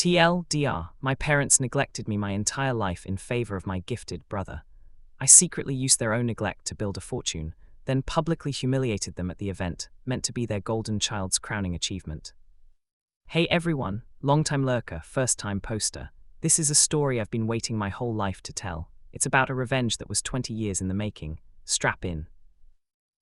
TLDR, my parents neglected me my entire life in favor of my gifted brother. I secretly used their own neglect to build a fortune, then publicly humiliated them at the event, meant to be their golden child's crowning achievement. Hey everyone, long-time lurker, first-time poster. This is a story I've been waiting my whole life to tell. It's about a revenge that was 20 years in the making. Strap in.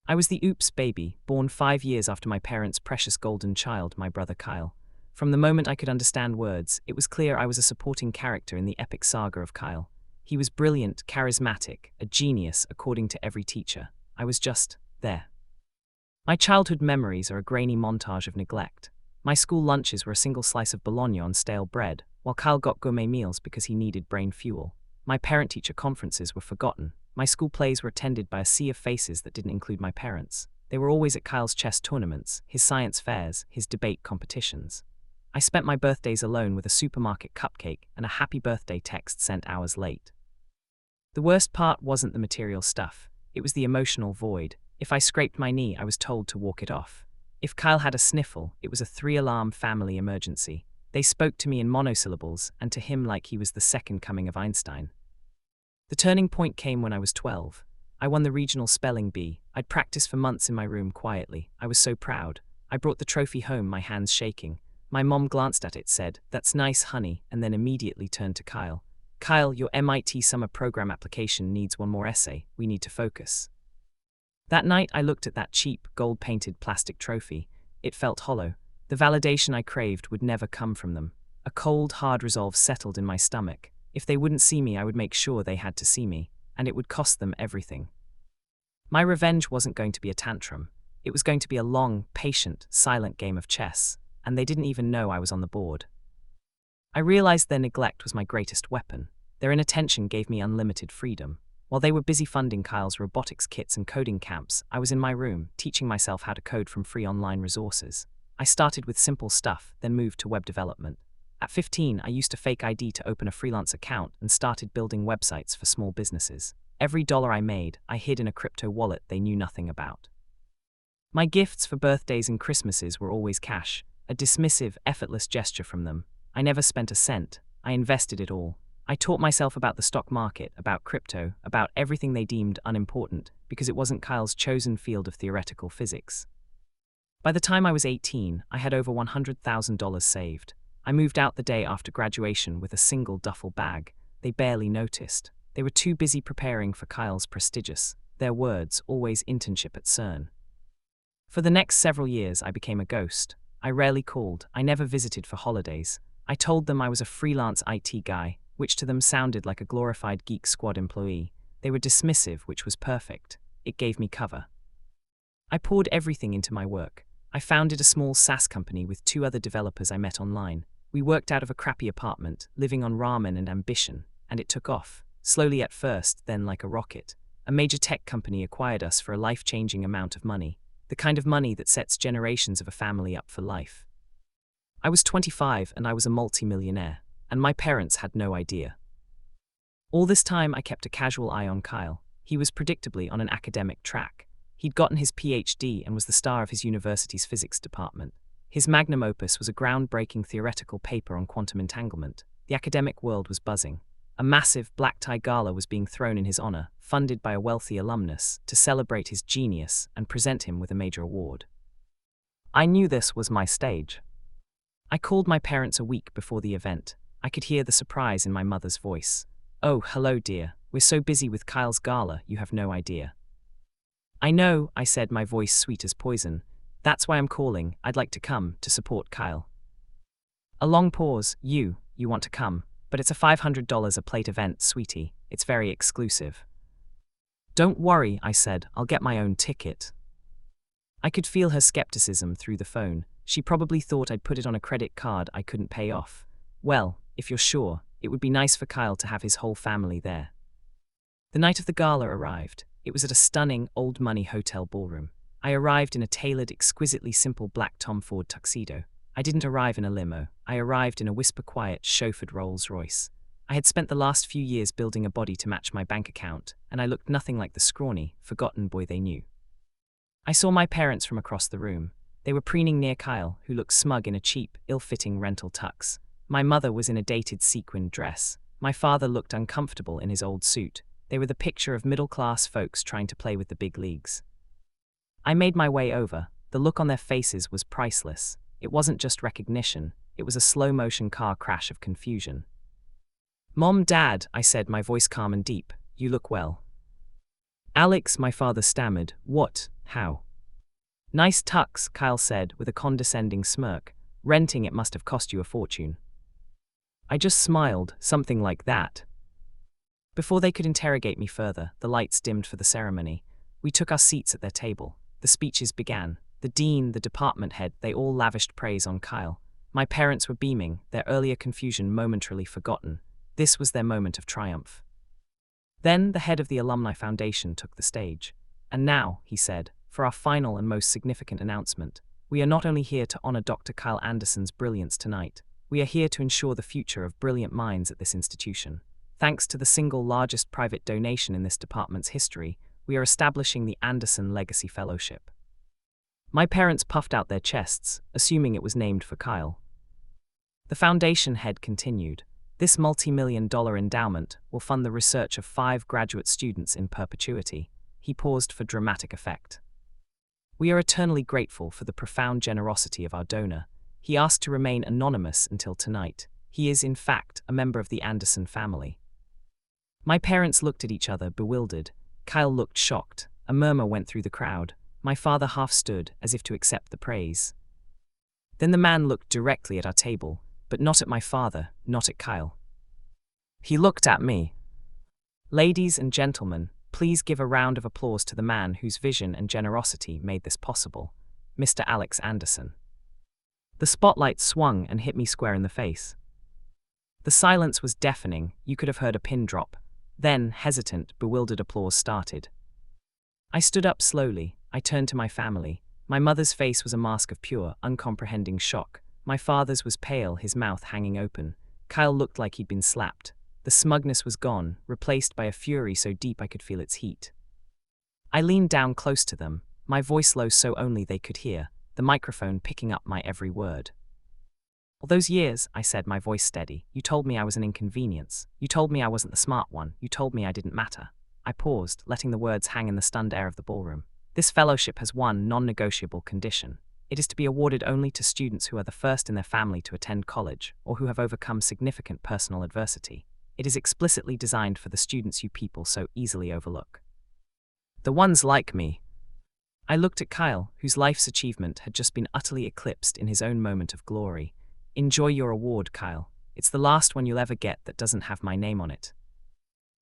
I was the oops baby, born 5 years after my parents' precious golden child, my brother Kyle. From the moment I could understand words, it was clear I was a supporting character in the epic saga of Kyle. He was brilliant, charismatic, a genius according to every teacher. I was just there. My childhood memories are a grainy montage of neglect. My school lunches were a single slice of bologna on stale bread, while Kyle got gourmet meals because he needed brain fuel. My parent-teacher conferences were forgotten. My school plays were attended by a sea of faces that didn't include my parents. They were always at Kyle's chess tournaments, his science fairs, his debate competitions. I spent my birthdays alone with a supermarket cupcake and a happy birthday text sent hours late. The worst part wasn't the material stuff, it was the emotional void. If I scraped my knee, I was told to walk it off. If Kyle had a sniffle, it was a 3-alarm family emergency. They spoke to me in monosyllables, and to him like he was the second coming of Einstein. The turning point came when I was 12. I won the regional spelling bee. I'd practiced for months in my room quietly. I was so proud. I brought the trophy home, my hands shaking. My mom glanced at it, said, "That's nice, honey," and then immediately turned to Kyle. "Kyle, your MIT summer program application needs one more essay. We need to focus." That night I looked at that cheap, gold-painted plastic trophy. It felt hollow. The validation I craved would never come from them. A cold, hard resolve settled in my stomach. If they wouldn't see me, I would make sure they had to see me, and it would cost them everything. My revenge wasn't going to be a tantrum. It was going to be a long, patient, silent game of chess, and they didn't even know I was on the board. I realized their neglect was my greatest weapon. Their inattention gave me unlimited freedom. While they were busy funding Kyle's robotics kits and coding camps, I was in my room, teaching myself how to code from free online resources. I started with simple stuff, then moved to web development. At 15, I used a fake ID to open a freelance account and started building websites for small businesses. Every dollar I made, I hid in a crypto wallet they knew nothing about. My gifts for birthdays and Christmases were always cash, a dismissive, effortless gesture from them. I never spent a cent. I invested it all. I taught myself about the stock market, about crypto, about everything they deemed unimportant, because it wasn't Kyle's chosen field of theoretical physics. By the time I was 18, I had over $100,000 saved. I moved out the day after graduation with a single duffel bag. They barely noticed. They were too busy preparing for Kyle's prestigious, their words, always internship at CERN. For the next several years, I became a ghost. I rarely called. I never visited for holidays. I told them I was a freelance IT guy, which to them sounded like a glorified Geek Squad employee. They were dismissive, which was perfect. It gave me cover. I poured everything into my work. I founded a small SaaS company with 2 other developers I met online. We worked out of a crappy apartment, living on ramen and ambition, and it took off. Slowly at first, then like a rocket. A major tech company acquired us for a life-changing amount of money. The kind of money that sets generations of a family up for life. I was 25 and I was a multi-millionaire, and my parents had no idea. All this time I kept a casual eye on Kyle. He was predictably on an academic track. He'd gotten his PhD and was the star of his university's physics department. His magnum opus was a groundbreaking theoretical paper on quantum entanglement. The academic world was buzzing. A massive black-tie gala was being thrown in his honor, funded by a wealthy alumnus, to celebrate his genius and present him with a major award. I knew this was my stage. I called my parents a week before the event. I could hear the surprise in my mother's voice. "Oh, hello dear, we're so busy with Kyle's gala, you have no idea." "I know," I said, my voice sweet as poison. "That's why I'm calling. I'd like to come, to support Kyle." A long pause. You want to come, but it's a $500 a plate event, sweetie. It's very exclusive." "Don't worry," I said, "I'll get my own ticket." I could feel her skepticism through the phone. She probably thought I'd put it on a credit card I couldn't pay off. "Well, if you're sure, it would be nice for Kyle to have his whole family there." The night of the gala arrived. It was at a stunning, old-money hotel ballroom. I arrived in a tailored, exquisitely simple black Tom Ford tuxedo. I didn't arrive in a limo. I arrived in a whisper-quiet, chauffeured Rolls-Royce. I had spent the last few years building a body to match my bank account, and I looked nothing like the scrawny, forgotten boy they knew. I saw my parents from across the room. They were preening near Kyle, who looked smug in a cheap, ill-fitting rental tux. My mother was in a dated sequined dress. My father looked uncomfortable in his old suit. They were the picture of middle-class folks trying to play with the big leagues. I made my way over. The look on their faces was priceless. It wasn't just recognition, it was a slow-motion car crash of confusion. "Mom, Dad," I said, my voice calm and deep, "you look well." "Alex," my father stammered. "What? How?" "Nice tux," Kyle said, with a condescending smirk. "Renting it must have cost you a fortune." I just smiled, something like that. Before they could interrogate me further, the lights dimmed for the ceremony. We took our seats at their table. The speeches began. The dean, the department head, they all lavished praise on Kyle. My parents were beaming, their earlier confusion momentarily forgotten. This was their moment of triumph. Then the head of the Alumni Foundation took the stage. "And now," he said, "for our final and most significant announcement. We are not only here to honor Dr. Kyle Anderson's brilliance tonight, we are here to ensure the future of brilliant minds at this institution. Thanks to the single largest private donation in this department's history, we are establishing the Anderson Legacy Fellowship." My parents puffed out their chests, assuming it was named for Kyle. The foundation head continued. "This multi-million-dollar endowment will fund the research of 5 graduate students in perpetuity." He paused for dramatic effect. "We are eternally grateful for the profound generosity of our donor. He asked to remain anonymous until tonight. He is, in fact, a member of the Anderson family." My parents looked at each other, bewildered. Kyle looked shocked. A murmur went through the crowd. My father half stood, as if to accept the praise. Then the man looked directly at our table, but not at my father, not at Kyle. He looked at me. "Ladies and gentlemen, please give a round of applause to the man whose vision and generosity made this possible, Mr. Alex Anderson." The spotlight swung and hit me square in the face. The silence was deafening. You could have heard a pin drop. Then, hesitant, bewildered applause started. I stood up slowly. I turned to my family. My mother's face was a mask of pure, uncomprehending shock. My father's was pale, his mouth hanging open. Kyle looked like he'd been slapped. The smugness was gone, replaced by a fury so deep I could feel its heat. I leaned down close to them, my voice low so only they could hear, the microphone picking up my every word. "All those years," I said, my voice steady, "you told me I was an inconvenience. You told me I wasn't the smart one. You told me I didn't matter." I paused, letting the words hang in the stunned air of the ballroom. "This fellowship has one non-negotiable condition. It is to be awarded only to students who are the first in their family to attend college, or who have overcome significant personal adversity. It is explicitly designed for the students you people so easily overlook. The ones like me." I looked at Kyle, whose life's achievement had just been utterly eclipsed in his own moment of glory. "Enjoy your award, Kyle. It's the last one you'll ever get that doesn't have my name on it."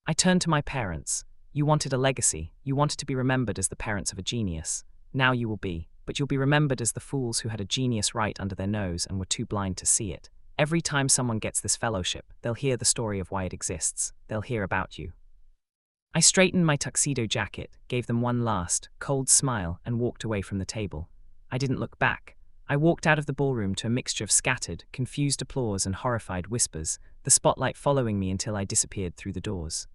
I turned to my parents. "You wanted a legacy. You wanted to be remembered as the parents of a genius. Now you will be, but you'll be remembered as the fools who had a genius right under their nose and were too blind to see it. Every time someone gets this fellowship, they'll hear the story of why it exists. They'll hear about you." I straightened my tuxedo jacket, gave them one last, cold smile, and walked away from the table. I didn't look back. I walked out of the ballroom to a mixture of scattered, confused applause and horrified whispers, the spotlight following me until I disappeared through the doors.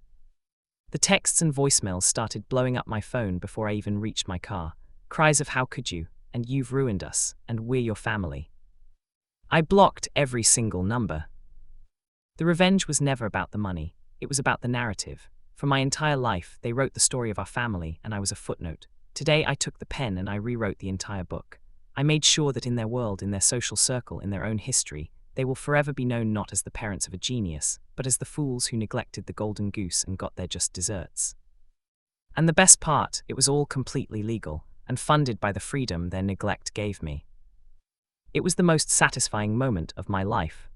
The texts and voicemails started blowing up my phone before I even reached my car. Cries of "how could you," and "you've ruined us," and "we're your family." I blocked every single number. The revenge was never about the money. It was about the narrative. For my entire life, they wrote the story of our family, and I was a footnote. Today, I took the pen and I rewrote the entire book. I made sure that in their world, in their social circle, in their own history, they will forever be known not as the parents of a genius, but as the fools who neglected the golden goose and got their just desserts. And the best part, it was all completely legal, and funded by the freedom their neglect gave me. It was the most satisfying moment of my life.